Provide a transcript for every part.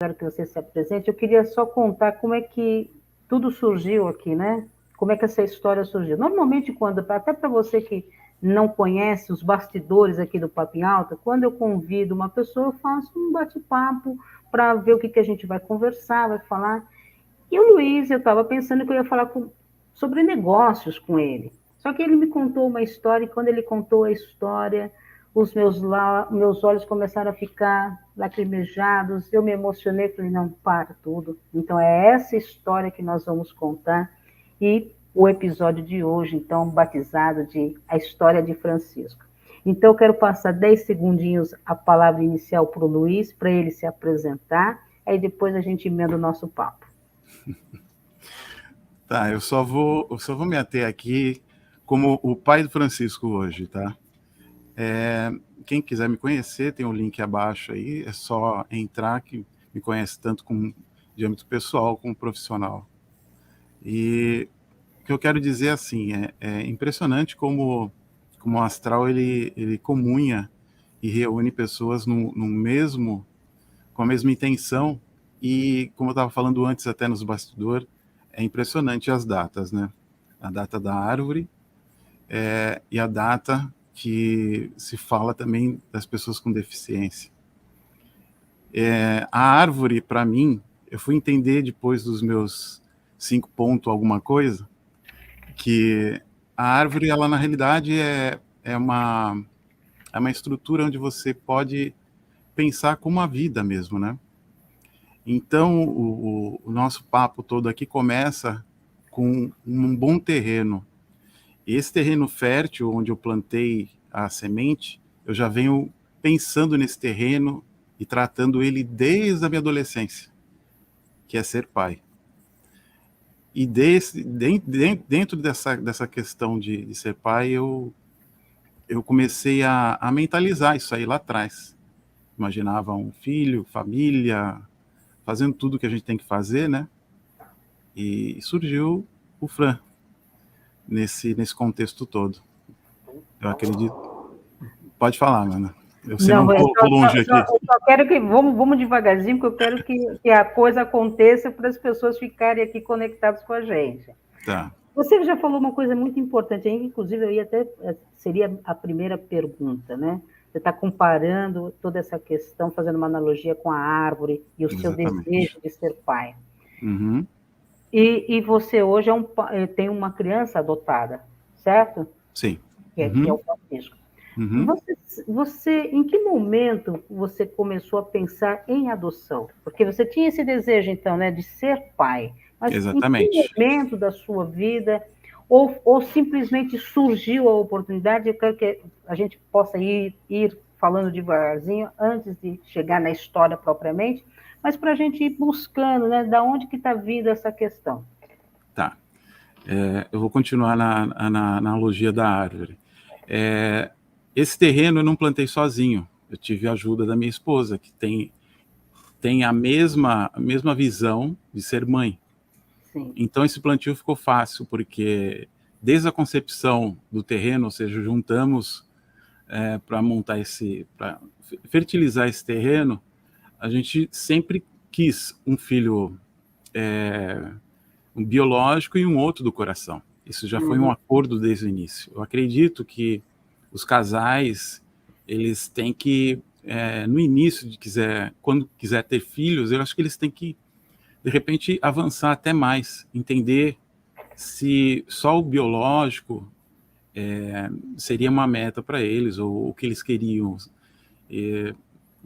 quero que você se apresente. Eu queria só contar como é que tudo surgiu aqui, né? Como é que essa história surgiu. Normalmente, até para você que não conhece os bastidores aqui do Papo em Alta, quando eu convido uma pessoa, eu faço um bate-papo para ver o que a gente vai conversar, vai falar. E o Luiz, eu estava pensando que eu ia falar sobre negócios com ele. Só que ele me contou uma história, e quando ele contou a história, meus olhos começaram a ficar lacrimejados, eu me emocionei, falei, não, para tudo. Então, é essa história que nós vamos contar, e o episódio de hoje, então, batizado de A História de Francisco. Então, eu quero passar 10 segundinhos a palavra inicial para o Luiz, para ele se apresentar, aí depois a gente emenda o nosso papo. Tá, eu só vou me ater aqui como o pai do Francisco hoje, tá? Quem quiser me conhecer, tem o link abaixo aí, é só entrar, que me conhece tanto de âmbito pessoal como profissional. E o que eu quero dizer assim, é impressionante como o astral ele comunha e reúne pessoas com a mesma intenção, e como eu estava falando antes até nos bastidores, é impressionante as datas, né? A data da árvore e a data que se fala também das pessoas com deficiência. A árvore, para mim, eu fui entender depois dos meus 5 pontos alguma coisa, que a árvore, ela na realidade é uma estrutura onde você pode pensar como a vida mesmo, né? Então, o nosso papo todo aqui começa com um bom terreno. E esse terreno fértil, onde eu plantei a semente, eu já venho pensando nesse terreno e tratando ele desde a minha adolescência, que é ser pai. E dentro dessa questão de ser pai, eu comecei a mentalizar isso aí lá atrás. Imaginava um filho, família, fazendo tudo que a gente tem que fazer, né? E surgiu o Fran nesse contexto todo. Eu acredito. Pode falar, Ana. Eu sei, não vou longe aqui. Eu só quero que vamos devagarzinho, porque eu quero que a coisa aconteça para as pessoas ficarem aqui conectadas com a gente. Tá. Você já falou uma coisa muito importante, inclusive seria a primeira pergunta, né? Você está comparando toda essa questão, fazendo uma analogia com a árvore e o seu desejo de ser pai. Uhum. E você hoje tem uma criança adotada, certo? Sim. Que é o Francisco. Uhum. Você, em que momento você começou a pensar em adoção? Porque você tinha esse desejo, então, né, de ser pai. Mas exatamente. Em que momento da sua vida, ou simplesmente surgiu a oportunidade? Eu quero que a gente possa ir falando devagarzinho, antes de chegar na história propriamente, mas para a gente ir buscando, né, da onde que está vindo essa questão. Tá. Eu vou continuar na analogia da árvore. Esse terreno eu não plantei sozinho. Eu tive a ajuda da minha esposa, que tem a mesma visão de ser mãe. Sim. Então esse plantio ficou fácil, porque desde a concepção do terreno, ou seja, juntamos para para fertilizar esse terreno, a gente sempre quis um filho um biológico e um outro do coração. Isso já foi um acordo desde o início. Eu acredito que os casais, eles têm que, no início, quando quiser ter filhos, eu acho que eles têm que, de repente, avançar até mais, entender se só o biológico seria uma meta para eles, ou o que eles queriam.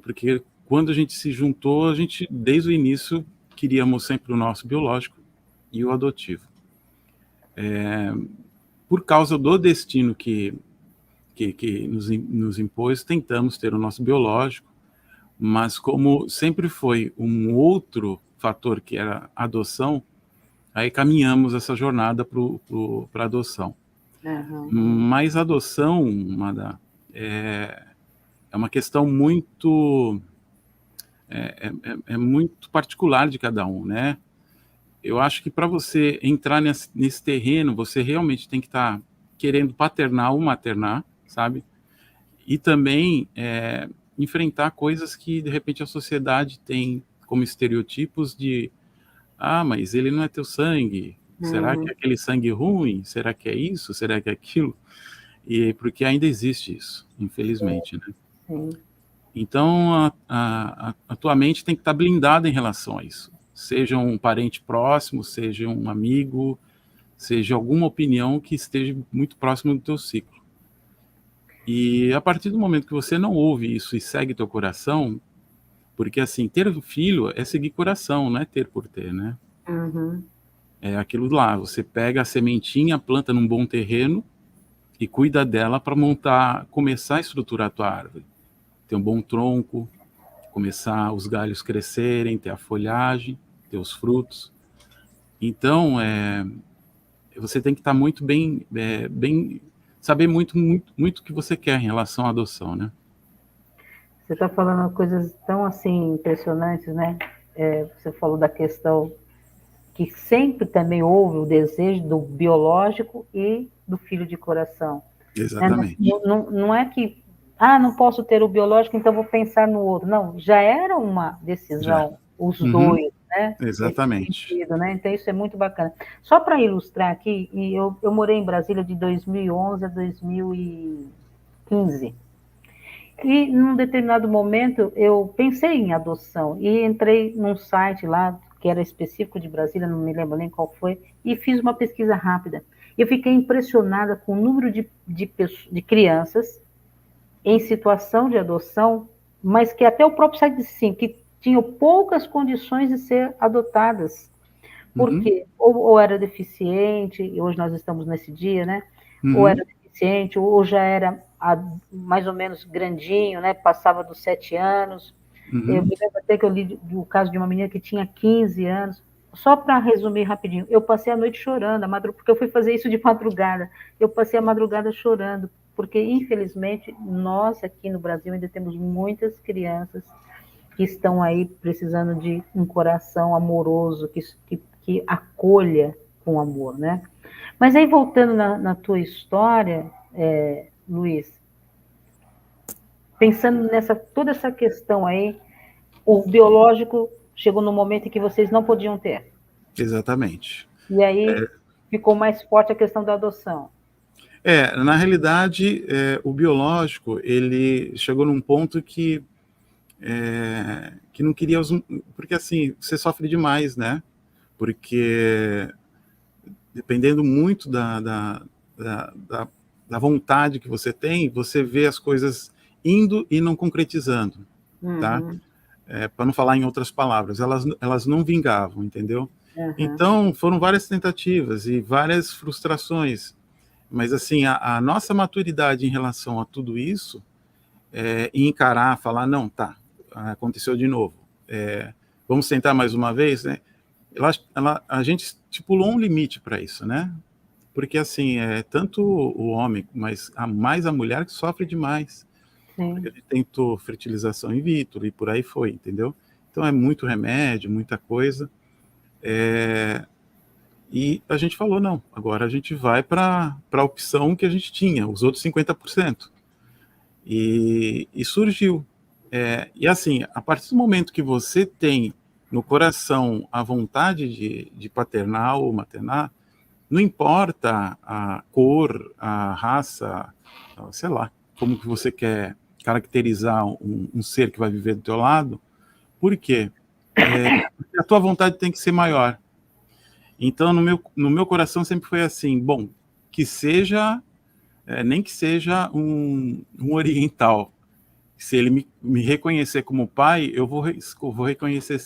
Porque quando a gente se juntou, a gente, desde o início, queríamos sempre o nosso biológico e o adotivo. Por causa do destino que nos impôs, tentamos ter o nosso biológico, mas como sempre foi um outro fator, que era a adoção, aí caminhamos essa jornada para a adoção. Mas a adoção, Mada, é uma questão muito muito particular de cada um, né? Eu acho que para você entrar nesse terreno, você realmente tem que estar querendo paternar ou maternar, sabe? E também enfrentar coisas que, de repente, a sociedade tem como estereotipos de, mas ele não é teu sangue, será que é aquele sangue ruim? Será que é isso? Será que é aquilo? E porque ainda existe isso, infelizmente, né? Sim. Então, a tua mente tem que estar blindada em relação a isso. Seja um parente próximo, seja um amigo, seja alguma opinião que esteja muito próximo do teu ciclo. E a partir do momento que você não ouve isso e segue teu coração, porque assim, ter filho é seguir coração, não é ter por ter, né? Uhum. É aquilo lá, você pega a sementinha, planta num bom terreno e cuida dela para começar a estruturar a tua árvore. Ter um bom tronco, começar os galhos crescerem, ter a folhagem, ter os frutos. Então, você tem que estar muito bem, saber muito o que você quer em relação à adoção, né? Você está falando coisas tão assim impressionantes, né? Você falou da questão que sempre também houve o desejo do biológico e do filho de coração. Exatamente. Não é que, não posso ter o biológico, então vou pensar no outro. Não, já era uma decisão, os dois, né? Exatamente. Sentido, né? Então isso é muito bacana. Só para ilustrar aqui, eu morei em Brasília de 2011 a 2015. E num determinado momento eu pensei em adoção e entrei num site lá que era específico de Brasília, não me lembro nem qual foi, e fiz uma pesquisa rápida. Eu fiquei impressionada com o número de crianças em situação de adoção, mas que até o próprio site disse sim, que tinham poucas condições de ser adotadas. Porque ou era deficiente, e hoje nós estamos nesse dia, né? Ou era deficiente, ou já era mais ou menos grandinho, né? Passava dos 7 anos. Eu me lembro até que eu li o caso de uma menina que tinha 15 anos. Só para resumir rapidinho, eu passei a noite chorando, porque eu fui fazer isso de madrugada. Eu passei a madrugada chorando, porque infelizmente nós aqui no Brasil ainda temos muitas crianças que estão aí precisando de um coração amoroso, que acolha com amor, né? Mas aí, voltando na tua história, Luiz, pensando toda essa questão aí, o biológico chegou no momento em que vocês não podiam ter. Exatamente. E aí ficou mais forte a questão da adoção. Na realidade, o biológico, ele chegou num ponto que não queria porque assim, você sofre demais, né? Porque dependendo muito da vontade que você tem, você vê as coisas indo e não concretizando, tá? Para não falar em outras palavras, elas não vingavam, entendeu? Então, foram várias tentativas e várias frustrações, mas assim, a nossa maturidade em relação a tudo isso, e encarar, falar, não, tá, aconteceu de novo, vamos tentar mais uma vez, né? A gente estipulou um limite para isso, né? Porque assim, tanto o homem, mas mais a mulher que sofre demais. Sim. Porque ele tentou fertilização in vitro e por aí foi, entendeu? Então é muito remédio, muita coisa. E a gente falou, não, agora a gente vai para a opção que a gente tinha, os outros 50%. E surgiu. E assim, a partir do momento que você tem no coração a vontade de paternar ou maternar, não importa a cor, a raça, sei lá, como que você quer caracterizar um ser que vai viver do teu lado. Por quê? Porque a tua vontade tem que ser maior. Então, no meu coração sempre foi assim, bom, que seja, nem que seja um oriental. Se ele me reconhecer como pai, eu vou reconhecer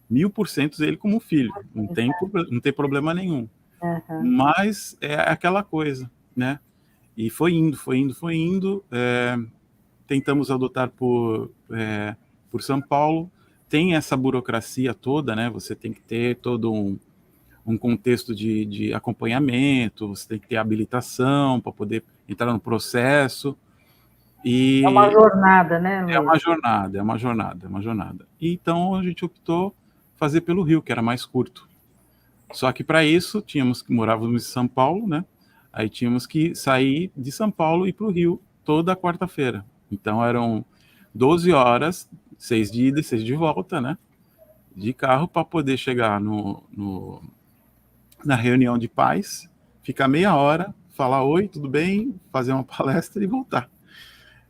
1000% ele como filho. Não tem problema nenhum. Mas é aquela coisa, né? E foi indo. Tentamos adotar por São Paulo. Tem essa burocracia toda, né? Você tem que ter todo um contexto de acompanhamento, você tem que ter habilitação para poder entrar no processo. É uma jornada, né, Luiz? É uma jornada. E então a gente optou fazer pelo Rio, que era mais curto. Só que para isso morávamos em São Paulo, né? Aí tínhamos que sair de São Paulo e ir para o Rio toda quarta-feira. Então eram 12 horas, 6 de ida e 6 de volta, né? de carro para poder chegar na reunião de pais, ficar meia hora, falar oi, tudo bem, fazer uma palestra e voltar.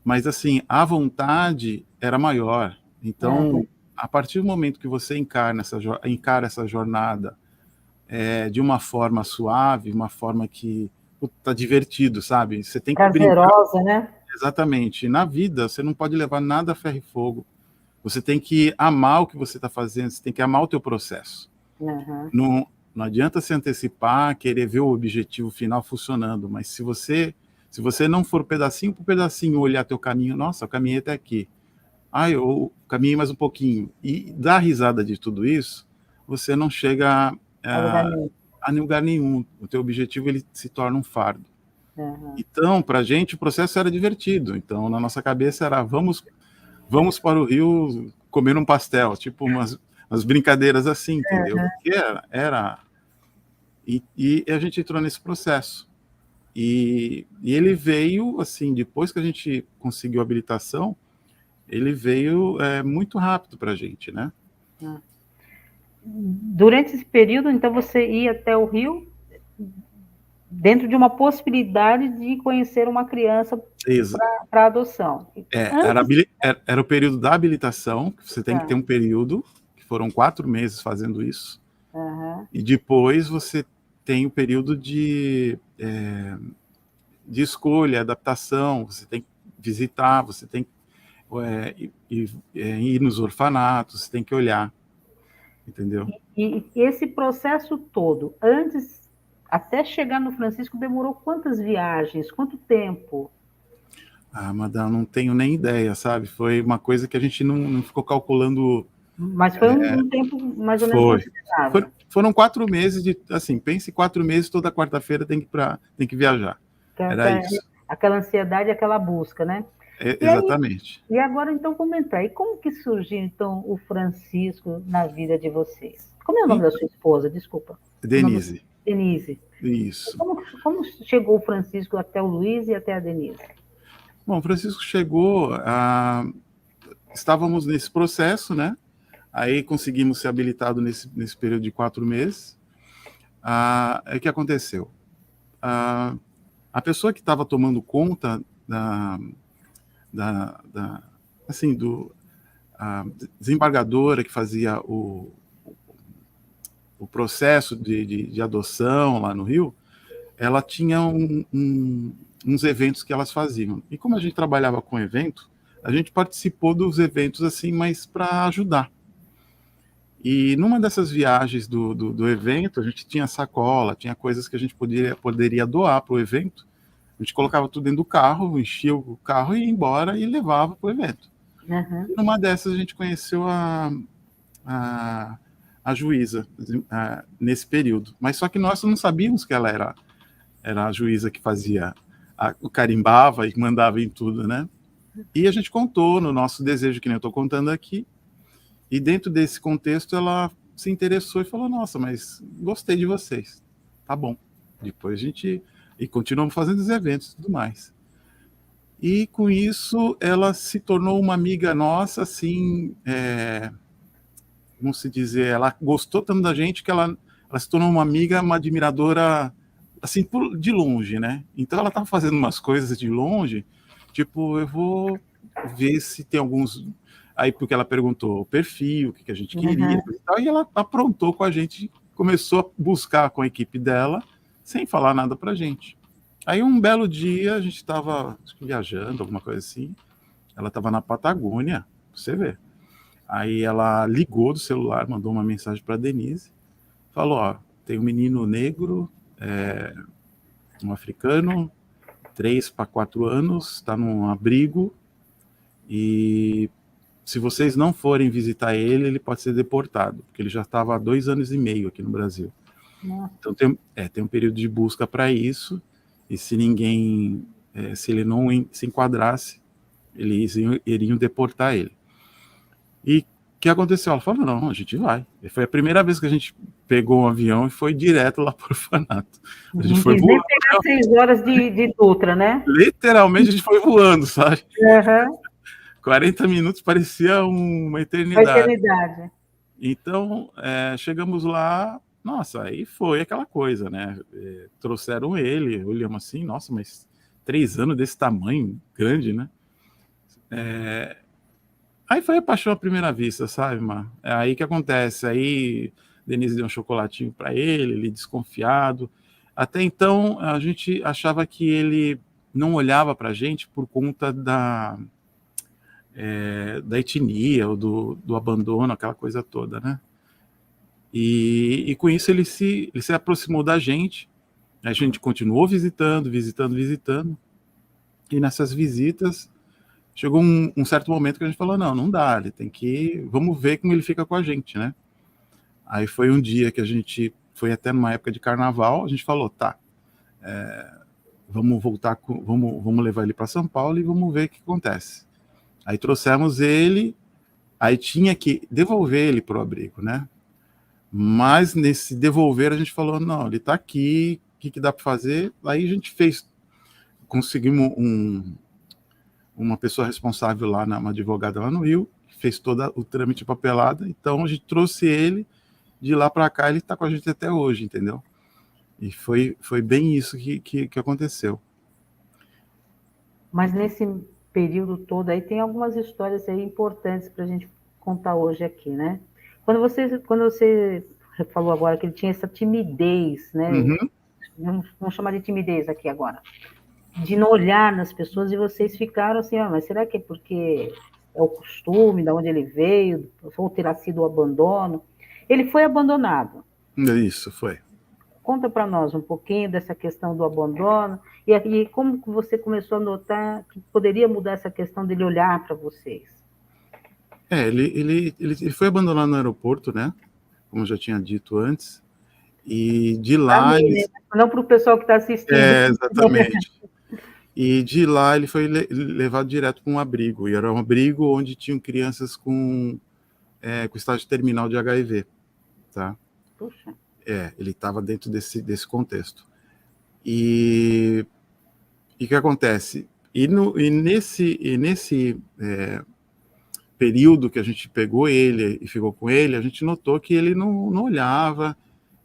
Mas assim, a vontade era maior. Então, a partir do momento que você encara essa jornada de uma forma suave, uma forma que tá divertido, sabe? Você tem que prazerosa, brincar. né? Exatamente. Na vida, você não pode levar nada a ferro e fogo. Você tem que amar o que você está fazendo, você tem que amar o teu processo. Não adianta se antecipar, querer ver o objetivo final funcionando, mas se você não for pedacinho por pedacinho olhar teu caminho, nossa, eu caminhei até aqui. Eu caminhei mais um pouquinho. E dar risada de tudo isso, você não chega a lugar nenhum. O teu objetivo ele se torna um fardo. Então, para a gente, o processo era divertido. Então, na nossa cabeça era, vamos para o Rio comer um pastel, tipo umas brincadeiras assim, entendeu? Porque era... E a gente entrou nesse processo. E ele veio, assim, depois que a gente conseguiu a habilitação, ele veio muito rápido para a gente, né? Durante esse período, então, você ia até o Rio dentro de uma possibilidade de conhecer uma criança para adoção. Era o período da habilitação, que você tem que ter um período, que foram 4 meses fazendo isso, e depois você tem o período de escolha, adaptação, você tem que visitar, você tem que ir nos orfanatos, você tem que olhar, entendeu? E esse processo todo, antes, até chegar no Francisco, demorou quantas viagens, quanto tempo? Madame, não tenho nem ideia, sabe? Foi uma coisa que a gente não ficou calculando. Mas foi um tempo mais ou menos considerável. Foram 4 meses de, assim, pense 4 meses, toda quarta-feira tem que viajar. Era isso. Aquela ansiedade, aquela busca, né? Exatamente. E agora, então, comentar. E como que surgiu, então, o Francisco na vida de vocês? Como é o nome da sua esposa? Desculpa. Denise. Denise. Isso. Como chegou o Francisco até o Luiz e até a Denise? Bom, o Francisco chegou, estávamos nesse processo, né? Aí conseguimos ser habilitados nesse período de 4 meses. O que aconteceu? A pessoa que estava tomando conta a desembargadora que fazia o processo de adoção lá no Rio, ela tinha uns eventos que elas faziam. E como a gente trabalhava com evento, a gente participou dos eventos assim, mas para ajudar. E numa dessas viagens do evento, a gente tinha sacola, tinha coisas que a gente poderia doar para o evento. A gente colocava tudo dentro do carro, enchia o carro e ia embora e levava para o evento. E numa dessas a gente conheceu a juíza nesse período. Mas só que nós não sabíamos que ela era a juíza que fazia, carimbava e mandava em tudo, né? E a gente contou no nosso desejo, que nem eu estou contando aqui, e dentro desse contexto ela se interessou e falou, nossa, mas gostei de vocês, tá bom. Depois e continuamos fazendo os eventos e tudo mais. E com isso ela se tornou uma amiga nossa, assim, como se dizer, ela gostou tanto da gente que ela se tornou uma amiga, uma admiradora, assim, de longe, né? Então ela estava fazendo umas coisas de longe, tipo, eu vou ver se tem alguns... Aí porque ela perguntou o perfil, o que a gente queria, e ela aprontou com a gente, começou a buscar com a equipe dela, sem falar nada pra gente. Aí um belo dia, a gente estava viajando, alguma coisa assim, ela estava na Patagônia, você vê. Aí ela ligou do celular, mandou uma mensagem para Denise, falou, ó, tem um menino negro, um africano, 3 para 4 anos, está num abrigo, e se vocês não forem visitar ele, ele pode ser deportado, porque ele já estava há 2 anos e meio aqui no Brasil. Então tem um período de busca para isso, e se ele não se enquadrasse, eles iriam deportar ele. E o que aconteceu? Ela falou, não, a gente vai. E foi a primeira vez que a gente pegou um avião e foi direto lá para o orfanato. A gente foi voando. Pegar 6 horas de Dutra, né? Literalmente a gente foi voando, sabe? 40 minutos parecia uma eternidade. Então, chegamos lá, nossa, aí foi aquela coisa, né? Trouxeram ele, olhamos assim, nossa, mas 3 anos desse tamanho, grande, né? Aí foi a paixão à primeira vista, sabe, Mar? É aí que acontece. Aí Denise deu um chocolatinho para ele desconfiado. Até então, a gente achava que ele não olhava para a gente por conta da etnia, ou do abandono, aquela coisa toda, né? E com isso ele se aproximou da gente. A gente continuou visitando. E nessas visitas chegou um certo momento que a gente falou, não dá, ele tem que, vamos ver como ele fica com a gente, né? Aí foi um dia que a gente foi até numa época de carnaval, a gente falou, tá, vamos voltar, vamos levar ele para São Paulo e vamos ver o que acontece. Aí trouxemos ele, aí tinha que devolver ele pro abrigo, né? Mas nesse devolver a gente falou, não, ele tá aqui, o que dá para fazer? Aí a gente conseguimos uma pessoa responsável lá, uma advogada lá no Rio, que fez todo o trâmite de papelada, então a gente trouxe ele, de lá para cá ele está com a gente até hoje, entendeu? E foi bem isso que aconteceu. Mas nesse período todo aí tem algumas histórias aí importantes para a gente contar hoje aqui, né? Quando você falou agora que ele tinha essa timidez, né? Uhum. Vamos chamar de timidez aqui agora, de não olhar nas pessoas, e vocês ficaram assim, mas será que é porque é o costume, de onde ele veio, ou terá sido o abandono? Ele foi abandonado. Isso, foi. Conta para nós um pouquinho dessa questão do abandono e como que você começou a notar que poderia mudar essa questão dele olhar para vocês. Ele foi abandonado no aeroporto, né? Como eu já tinha dito antes. E de lá... Mim, né? Não para o pessoal que está assistindo. Exatamente. E de lá ele foi levado direto para um abrigo. E era um abrigo onde tinham crianças com estágio terminal de HIV. Tá? Puxa. Ele estava dentro desse contexto. E o que acontece? E nesse período que a gente pegou ele e ficou com ele, a gente notou que ele não olhava,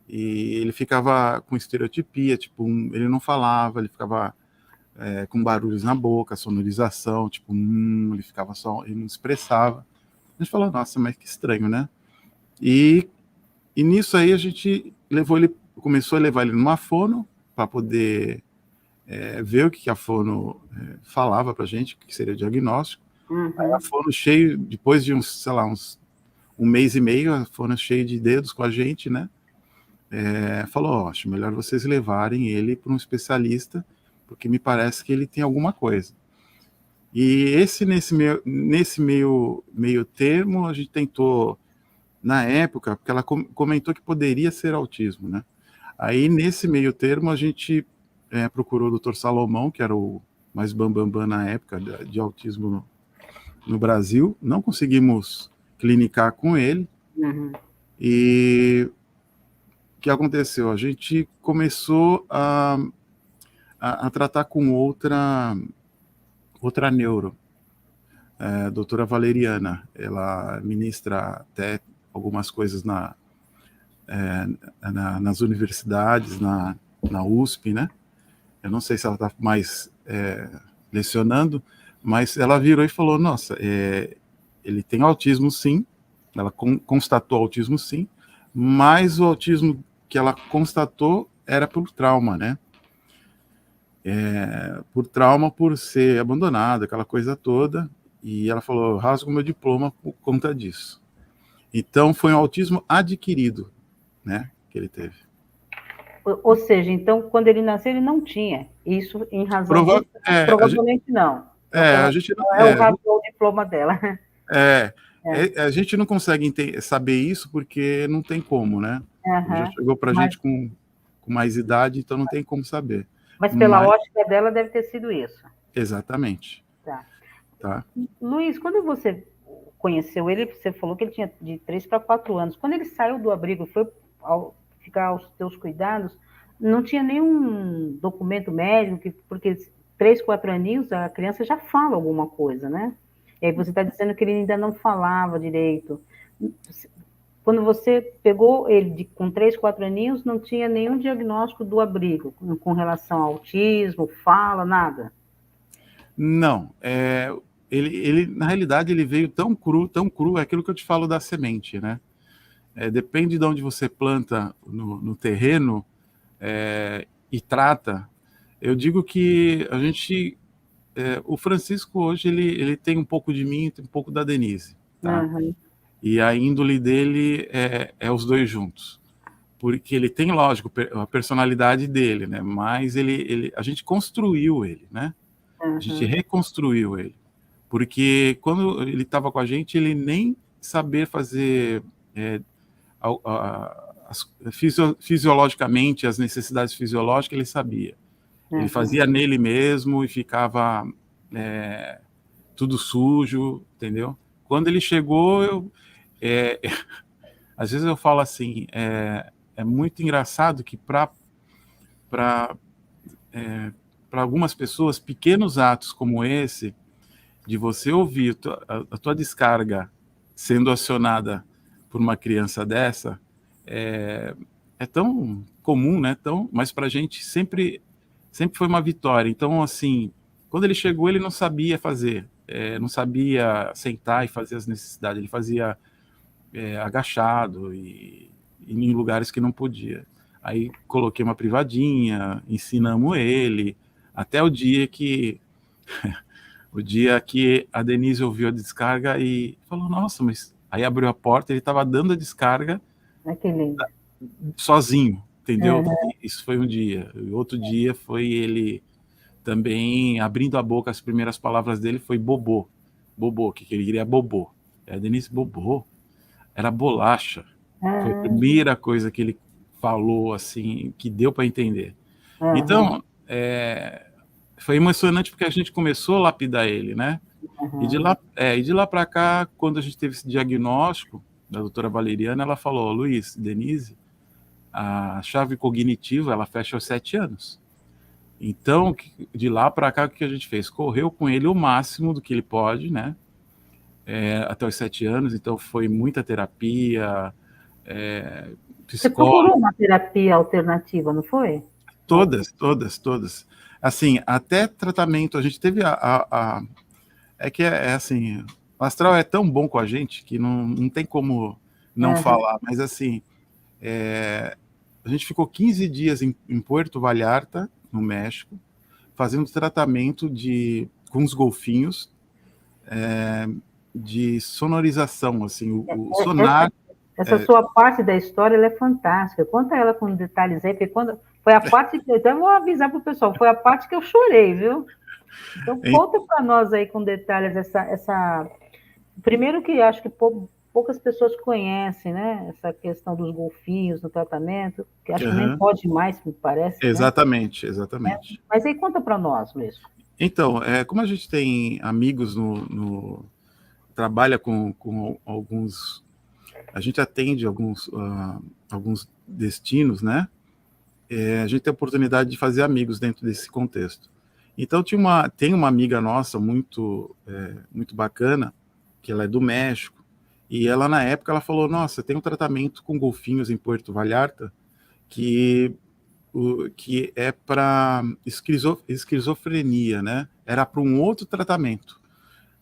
e ele ficava com estereotipia, tipo, ele não falava, ele ficava com barulhos na boca, sonorização, tipo, ele ficava só, ele não expressava. A gente falou, nossa, mas que estranho, né? E nisso aí a gente começou a levar ele numa fono para poder ver o que a fono falava para a gente, o que seria o diagnóstico. Uhum. Aí a fono cheio, depois de um mês e meio, a fono cheia de dedos com a gente, né? Falou, acho melhor vocês levarem ele para um especialista, porque me parece que ele tem alguma coisa. E nesse meio termo, a gente tentou, na época, porque ela comentou que poderia ser autismo, né? Aí, nesse meio termo, a gente procurou o Dr. Salomão, que era o mais bambambam na época de autismo no Brasil. Não conseguimos clinicar com ele. Uhum. E o que aconteceu? A gente começou a tratar com outra neuro, doutora Valeriana. Ela ministra até algumas coisas nas universidades, na USP, né? Eu não sei se ela está mais lecionando, mas ela virou e falou, nossa, ele tem autismo sim, ela constatou autismo sim, mas o autismo que ela constatou era por trauma, né? Por trauma, por ser abandonado, aquela coisa toda, e ela falou, rasgo meu diploma por conta disso. Então, foi um autismo adquirido, né, que ele teve. Ou seja, então, quando ele nasceu, ele não tinha. Isso em razão disso? Provavelmente não. A gente não, o rasgou o diploma dela. a gente não consegue saber isso porque não tem como, né? Uhum. Já chegou para a gente com mais idade, então não tem como saber. Mas pela ótica dela deve ter sido isso. Exatamente. Tá. Luiz, quando você conheceu ele, você falou que ele tinha de 3 para 4 anos. Quando ele saiu do abrigo e foi ficar aos teus cuidados, não tinha nenhum documento médico, porque 3, 4 aninhos, a criança já fala alguma coisa, né? E aí você está dizendo que ele ainda não falava direito. quando você pegou ele com 3, 4 aninhos, não tinha nenhum diagnóstico do abrigo com relação ao autismo, fala, nada? Não, ele, na realidade, ele veio tão cru, é aquilo que eu te falo da semente, né? Depende de onde você planta no terreno e trata. Eu digo que a gente, o Francisco hoje, ele tem um pouco de mim, tem um pouco da Denise, tá? Uhum. E a índole dele é os dois juntos. Porque ele tem, lógico, a personalidade dele, né? Mas a gente construiu ele, né? A gente reconstruiu ele. Porque quando ele estava com a gente, ele nem saber fazer fisiologicamente, as necessidades fisiológicas, ele sabia. Ele fazia nele mesmo e ficava tudo sujo, entendeu? Quando ele chegou, às vezes eu falo assim, é muito engraçado que para algumas pessoas, pequenos atos como esse, de você ouvir a tua descarga sendo acionada por uma criança dessa, é tão comum, né? Mas para a gente sempre foi uma vitória. Então, assim, quando ele chegou, ele não sabia fazer, não sabia sentar e fazer as necessidades, ele fazia agachado e em lugares que não podia. Aí coloquei uma privadinha, ensinamos ele, até o dia que a Denise ouviu a descarga e falou, nossa, mas aí abriu a porta, ele estava dando a descarga sozinho, entendeu? Isso foi um dia. E outro dia foi ele também abrindo a boca, as primeiras palavras dele foi bobô, que ele queria bobô. A Denise, bobô? Era bolacha. Foi a primeira coisa que ele falou, assim, que deu para entender. Então, foi emocionante porque a gente começou a lapidar ele, né? E de lá para cá, quando a gente teve esse diagnóstico da doutora Valeriana, ela falou, Luiz, Denise, a chave cognitiva, ela fecha aos 7 anos. Então, de lá para cá, o que a gente fez? Correu com ele o máximo do que ele pode, né? Até os 7 anos, então foi muita terapia, psicólogo. Você procurou uma terapia alternativa, não foi? Todas. Assim, até tratamento, a gente teve assim, o astral é tão bom com a gente que não tem como não falar, mas assim, a gente ficou 15 dias em Puerto Vallarta, no México, fazendo tratamento com os golfinhos, de sonorização, assim, o sonar. Essa sua parte da história, ela é fantástica. Conta ela com detalhes aí, porque foi a parte que eu até vou avisar para o pessoal, foi a parte que eu chorei, viu? Então, conta para nós aí com detalhes essa... Primeiro que acho que poucas pessoas conhecem, né? Essa questão dos golfinhos no tratamento, que acho que nem pode mais, me parece. Exatamente. Mas aí conta para nós mesmo. Então, como a gente tem amigos trabalha com alguns, a gente atende alguns destinos, né? A gente tem a oportunidade de fazer amigos dentro desse contexto. Então tem uma amiga nossa muito bacana, que ela é do México, e ela na época ela falou, nossa, tem um tratamento com golfinhos em Puerto Vallarta que é para esquizofrenia, né? Era para um outro tratamento.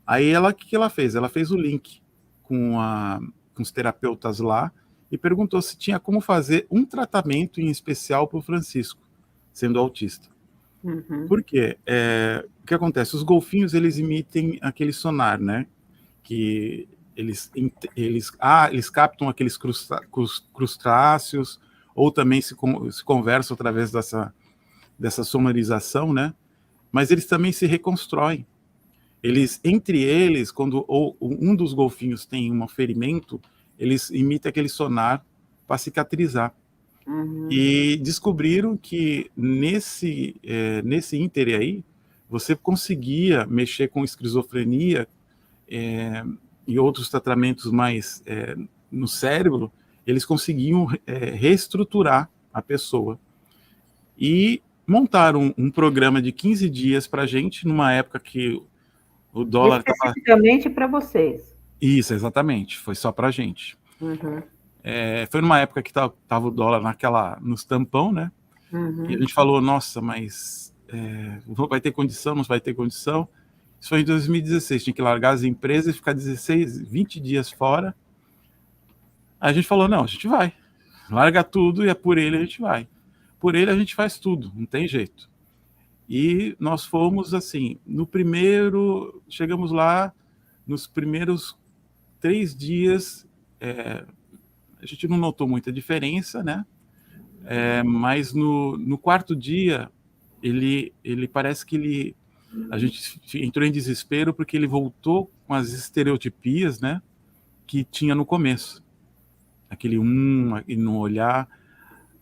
Aí o que ela fez? Ela fez o link com os terapeutas lá e perguntou se tinha como fazer um tratamento em especial para o Francisco, sendo autista. Por quê? O que acontece? Os golfinhos, eles emitem aquele sonar, né? Que eles captam aqueles crustáceos, ou também se conversam através dessa sonorização, né? Mas eles também se reconstroem. Entre eles, quando um dos golfinhos tem um ferimento, eles emitem aquele sonar para cicatrizar. E descobriram que nesse íntere aí, você conseguia mexer com esquizofrenia e outros tratamentos mais no cérebro, eles conseguiam reestruturar a pessoa. E montaram um programa de 15 dias para a gente, numa época que o dólar estava... Especificamente para vocês. Isso, exatamente. Foi só para a gente. Foi numa época que tava o dólar nos tampão, né? Uhum. E a gente falou, nossa, mas vai ter condição, não vai ter condição. Isso foi em 2016, tinha que largar as empresas e ficar 16, 20 dias fora. Aí a gente falou, não, a gente vai. Larga tudo e é por ele a gente vai. Por ele a gente faz tudo, não tem jeito. E nós fomos assim, chegamos lá, nos primeiros 3 dias, a gente não notou muita diferença, né? Mas no quarto dia, ele parece que a gente entrou em desespero porque ele voltou com as estereotipias, né? Que tinha no começo. Aquele e no olhar.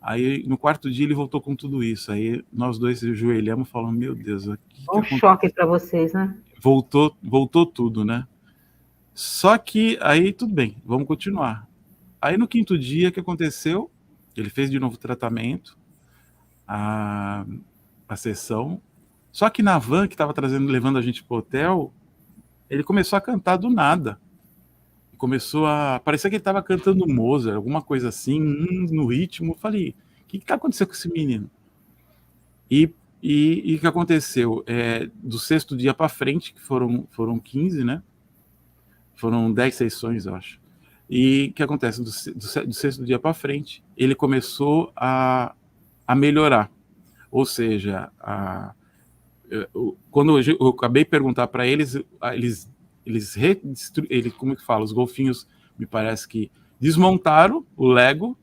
Aí, no quarto dia, ele voltou com tudo isso. Aí, nós dois ajoelhamos e falamos, meu Deus, o que Um choque para vocês, né? Voltou tudo, né? Só que aí, tudo bem, vamos continuar. Aí, no quinto dia, o que aconteceu? Ele fez de novo o tratamento, a sessão. Só que na van que estava levando a gente pro hotel, ele começou a cantar do nada. Parecia que ele estava cantando Mozart, alguma coisa assim, no ritmo. Eu falei, o que está acontecendo com esse menino? E o que aconteceu? Do sexto dia para frente, que foram 15, né? Foram 10 sessões, eu acho. E o que acontece? Do sexto dia para frente, ele começou a melhorar. Ou seja, quando eu acabei de perguntar para eles, como que fala? Os golfinhos, me parece que desmontaram o Lego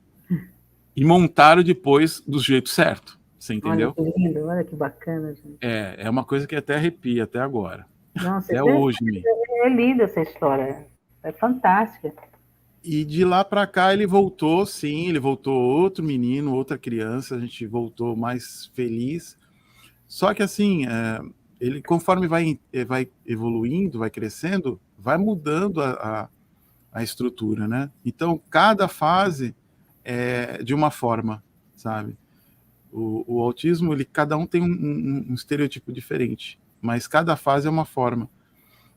e montaram depois do jeito certo. Você entendeu? Olha que lindo, olha que bacana, gente. É uma coisa que até arrepia até agora. Nossa, até hoje mesmo. É linda essa história. É fantástica. E de lá para cá ele voltou, sim, ele voltou outro menino, outra criança, a gente voltou mais feliz. Só que assim, ele conforme vai evoluindo, vai crescendo, vai mudando a estrutura, né? Então cada fase é de uma forma, sabe? O autismo, cada um tem um estereotipo diferente, mas cada fase é uma forma.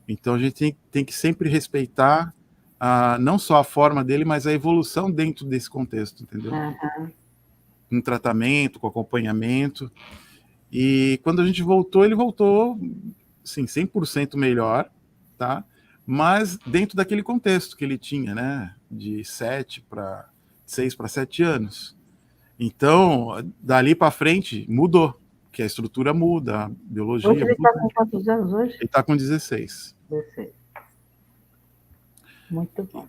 Então a gente tem que sempre respeitar não só a forma dele, mas a evolução dentro desse contexto, entendeu? Uhum. Com tratamento, com acompanhamento. E quando a gente voltou, ele voltou, assim, 100% melhor, tá? Mas dentro daquele contexto que ele tinha, né? De 6 para 7 anos. Então, dali para frente, mudou, que a estrutura muda, a biologia Hoje ele muda. está com quantos anos hoje? Ele está com 16. 16. Muito bom.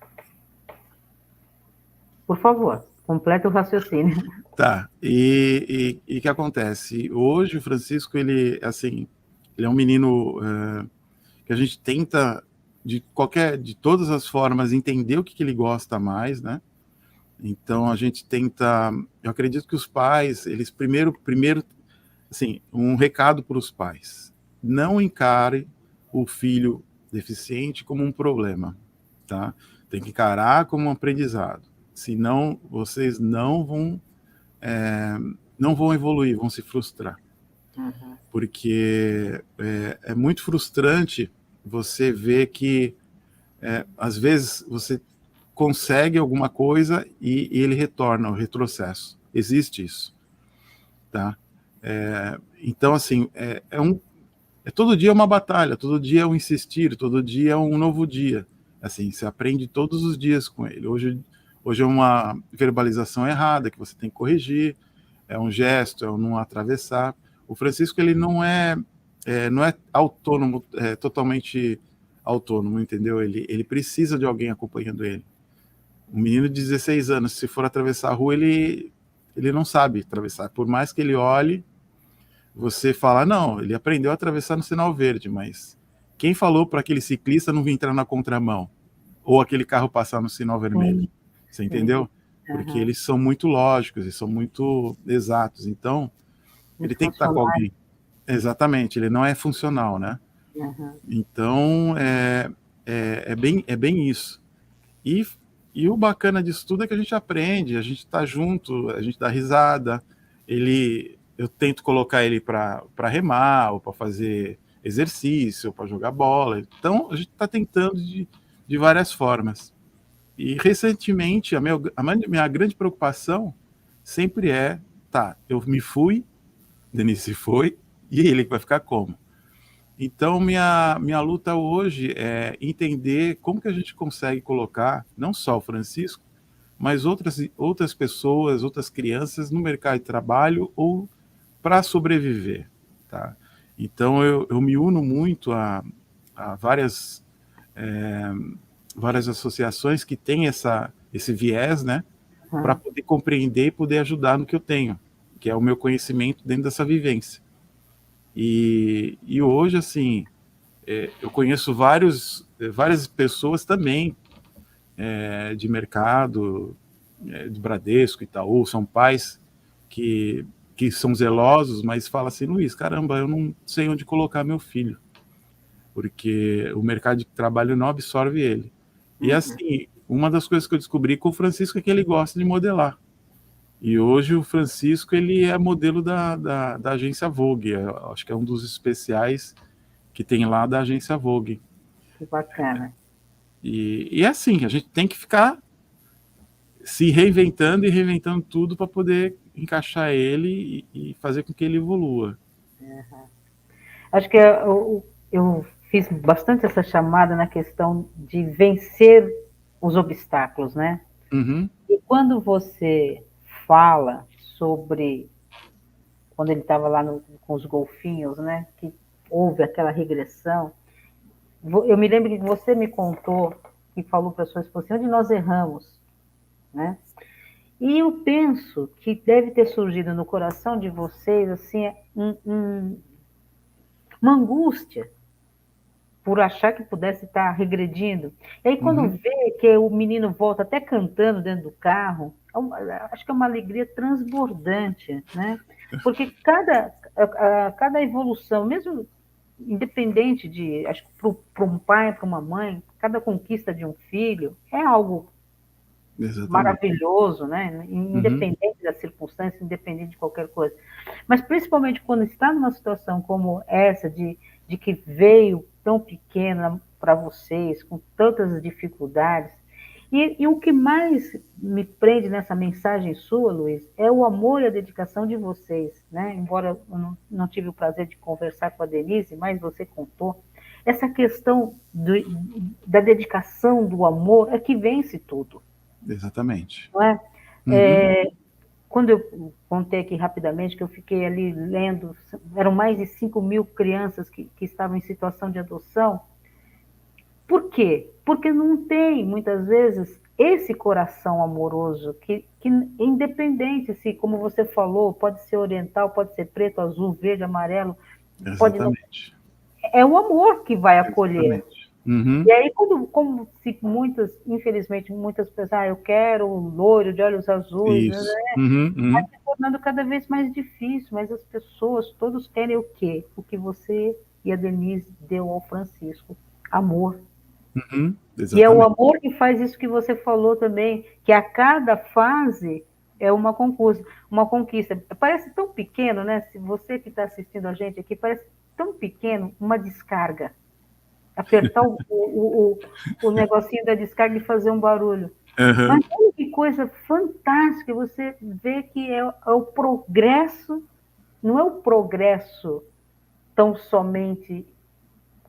Por favor, complete o raciocínio. Tá. E o que acontece? Hoje o Francisco, ele é um menino que a gente tenta de todas as formas entender o que ele gosta mais, né? Então a gente tenta, eu acredito que os pais, eles primeiro, assim, um recado para os pais: não encare o filho deficiente como um problema, tá? Tem que encarar como um aprendizado. Senão vocês não vão evoluir, vão se frustrar. Uhum. Porque é muito frustrante você ver que às vezes você consegue alguma coisa e ele retorna, o retrocesso. Existe isso, tá? Então, assim, todo dia é uma batalha, todo dia é um insistir, todo dia é um novo dia. Assim, você aprende todos os dias com ele. Hoje é uma verbalização errada que você tem que corrigir, é um gesto, é um não atravessar. O Francisco, ele não é autônomo, totalmente autônomo, entendeu? Ele precisa de alguém acompanhando ele. Um menino de 16 anos, se for atravessar a rua, ele não sabe atravessar. Por mais que ele olhe, você fala, não, ele aprendeu a atravessar no sinal verde, mas quem falou para aquele ciclista não vir entrar na contramão? Ou aquele carro passar no sinal vermelho? Sim. Você entendeu? Porque eles são muito lógicos, eles são muito exatos. Então, ele tem que estar com alguém. Exatamente, ele não é funcional, né? Uhum. Então, é bem isso. E o bacana disso tudo é que a gente aprende, a gente está junto, a gente dá risada. Eu tento colocar ele para remar, ou para fazer exercício, ou para jogar bola. Então, a gente está tentando de várias formas. E recentemente, a minha grande preocupação sempre é, tá, eu me fui, Denise se foi, e ele vai ficar como? Então, minha luta hoje é entender como que a gente consegue colocar, não só o Francisco, mas outras pessoas, outras crianças no mercado de trabalho ou para sobreviver, tá? Então, eu me uno muito a várias associações que têm esse viés, né, para poder compreender e poder ajudar no que eu tenho, que é o meu conhecimento dentro dessa vivência. E hoje, assim, eu conheço várias pessoas também de mercado, de Bradesco, Itaú, são pais que são zelosos, mas falam assim, Luiz, caramba, eu não sei onde colocar meu filho, porque o mercado de trabalho não absorve ele. E assim, uma das coisas que eu descobri com o Francisco é que ele gosta de modelar. E hoje o Francisco ele é modelo da agência Vogue, acho que é um dos especiais que tem lá da agência Vogue. Que bacana. E é assim, a gente tem que ficar se reinventando e reinventando tudo para poder encaixar ele e fazer com que ele evolua. Acho que eu fiz bastante essa chamada na questão de vencer os obstáculos, né? Uhum. E quando você fala sobre quando ele estava lá com os golfinhos, né? Que houve aquela regressão. Eu me lembro que você me contou e falou para sua esposa onde nós erramos, né? E eu penso que deve ter surgido no coração de vocês assim uma angústia por achar que pudesse estar regredindo. E aí quando vê que o menino volta até cantando dentro do carro, acho que é uma alegria transbordante, né? Porque cada evolução, mesmo independente de, acho que para um pai, para uma mãe, cada conquista de um filho é algo Exatamente. maravilhoso, né? Uhum. Independente da circunstância, independente de qualquer coisa. Mas principalmente quando está numa situação como essa, de que veio tão pequena para vocês, com tantas dificuldades. E o que mais me prende nessa mensagem sua, Luiz, é o amor e a dedicação de vocês, né? Embora eu não tive o prazer de conversar com a Denise, mas você contou. Essa questão da dedicação, do amor, é que vence tudo. Exatamente. Não é? Uhum. Quando eu contei aqui rapidamente que eu fiquei ali lendo, eram mais de 5.000 crianças que estavam em situação de adoção. Por quê? Porque não tem, muitas vezes, esse coração amoroso que independente se, como você falou, pode ser oriental, pode ser preto, azul, verde, amarelo, pode não. Exatamente. É o amor que vai acolher. Exatamente. Uhum. E aí, como se muitas, infelizmente, muitas pessoas, eu quero um loiro de olhos azuis, né? Isso. Uhum. Vai Uhum. se tornando cada vez mais difícil, mas as pessoas, todos querem o quê? O que você e a Denise deu ao Francisco, amor. Uhum. E é o Exatamente. amor que faz isso que você falou também, que a cada fase é uma conquista. Parece tão pequeno, né? Se você que está assistindo a gente aqui, parece tão pequeno, uma descarga. Apertar o negocinho da descarga e fazer um barulho. Uhum. Mas olha que coisa fantástica, você vê que é o progresso, não é o progresso tão somente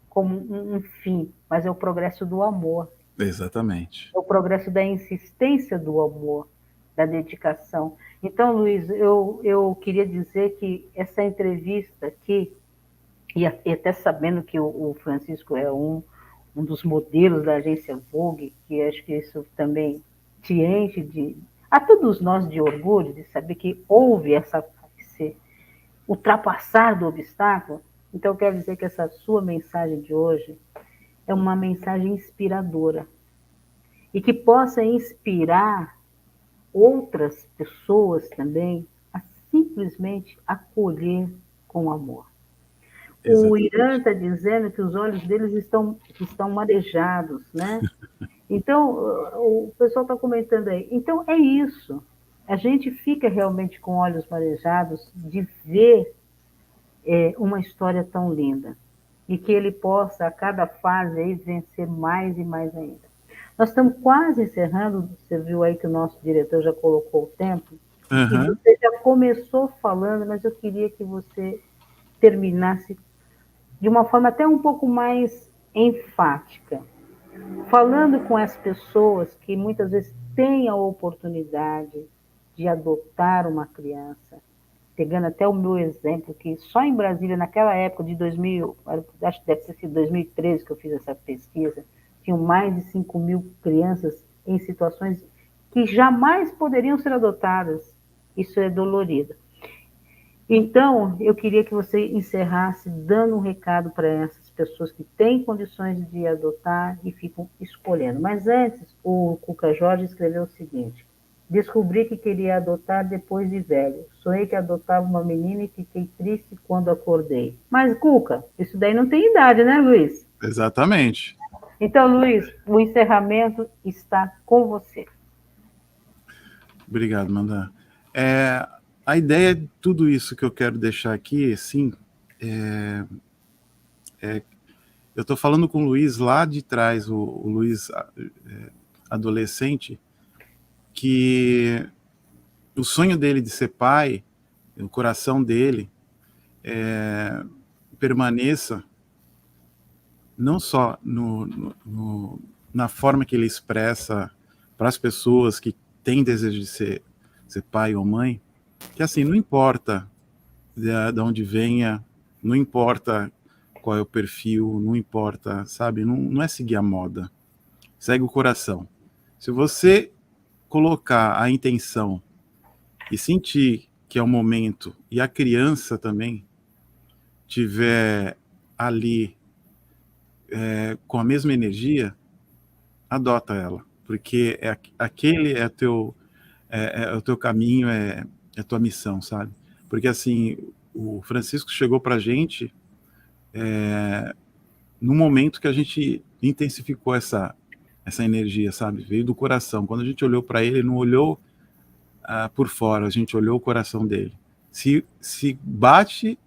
como um fim, mas é o progresso do amor, Exatamente. é o progresso da insistência do amor, da dedicação. Então, Luiz, eu queria dizer que essa entrevista aqui, e até sabendo que o Francisco é um dos modelos da agência Vogue, que acho que isso também te enche a todos nós de orgulho, de saber que houve esse ultrapassar do obstáculo. Então, eu quero dizer que essa sua mensagem de hoje é uma mensagem inspiradora e que possa inspirar outras pessoas também a simplesmente acolher com amor. O Irã Exatamente. está dizendo que os olhos deles estão marejados, né? Então, o pessoal está comentando aí. Então, é isso. A gente fica realmente com olhos marejados de ver uma história tão linda. E que ele possa, a cada fase, aí, vencer mais e mais ainda. Nós estamos quase encerrando, você viu aí que o nosso diretor já colocou o tempo, e Aham. você já começou falando, mas eu queria que você terminasse de uma forma até um pouco mais enfática, falando com as pessoas que muitas vezes têm a oportunidade de adotar uma criança, pegando até o meu exemplo, que só em Brasília, naquela época de 2000, acho que deve ter sido 2013 que eu fiz essa pesquisa, tinham mais de 5 mil crianças em situações que jamais poderiam ser adotadas. Isso é dolorido. Então, eu queria que você encerrasse dando um recado para essas pessoas que têm condições de adotar e ficam escolhendo. Mas antes, o Cuca Jorge escreveu o seguinte: descobri que queria adotar depois de velho. Sonhei que adotava uma menina e fiquei triste quando acordei. Mas, Cuca, isso daí não tem idade, né, Luiz? Exatamente. Então, Luiz, o encerramento está com você. Obrigado, Mandar. A ideia de tudo isso que eu quero deixar aqui, sim, eu estou falando com o Luiz lá de trás, o Luiz adolescente, que o sonho dele de ser pai, o coração dele, permaneça não só na forma que ele expressa para as pessoas que têm desejo de ser pai ou mãe, que assim, não importa de onde venha, não importa qual é o perfil, não importa, sabe? Não é seguir a moda. Segue o coração. Se você colocar a intenção e sentir que é o momento, e a criança também tiver ali com a mesma energia, adota ela, porque aquele é o teu caminho, é a tua missão, sabe? Porque assim, o Francisco chegou pra gente no momento que a gente intensificou essa energia, sabe? Veio do coração. Quando a gente olhou para ele, não olhou por fora, a gente olhou o coração dele. Se bate,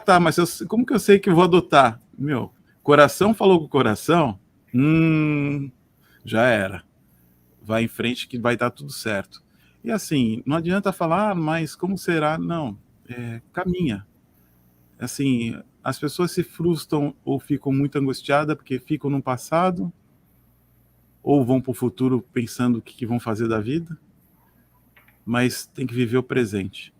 tá, mas como que eu sei que eu vou adotar? Meu, coração falou com o coração, já era. Vai em frente que vai dar tudo certo. E assim, não adianta falar, mas como será? Não, caminha. Assim, as pessoas se frustram ou ficam muito angustiadas porque ficam no passado, ou vão para o futuro pensando o que vão fazer da vida, mas tem que viver o presente.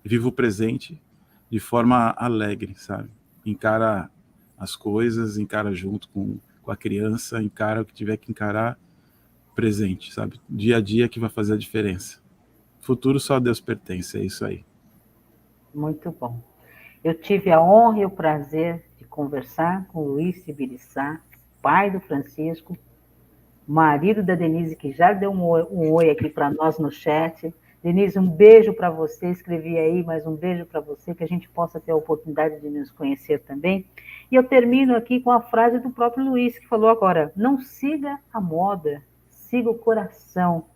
Viva o presente de forma alegre, sabe? Encara as coisas, encara junto com a criança, encara o que tiver que encarar presente, sabe? Dia a dia que vai fazer a diferença. Futuro só a Deus pertence, é isso aí. Muito bom. Eu tive a honra e o prazer de conversar com o Luiz Sibiriçá, pai do Francisco, marido da Denise, que já deu um oi aqui para nós no chat. Denise, um beijo para você, escrevi aí, mas um beijo para você, que a gente possa ter a oportunidade de nos conhecer também. E eu termino aqui com a frase do próprio Luiz, que falou agora: não siga a moda, siga o coração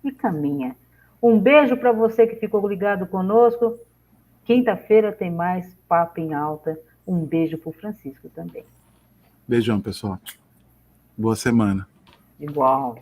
e caminha. Um beijo para você que ficou ligado conosco. Quinta-feira tem mais Papo em Alta. Um beijo para o Francisco também. Beijão, pessoal. Boa semana. Igual.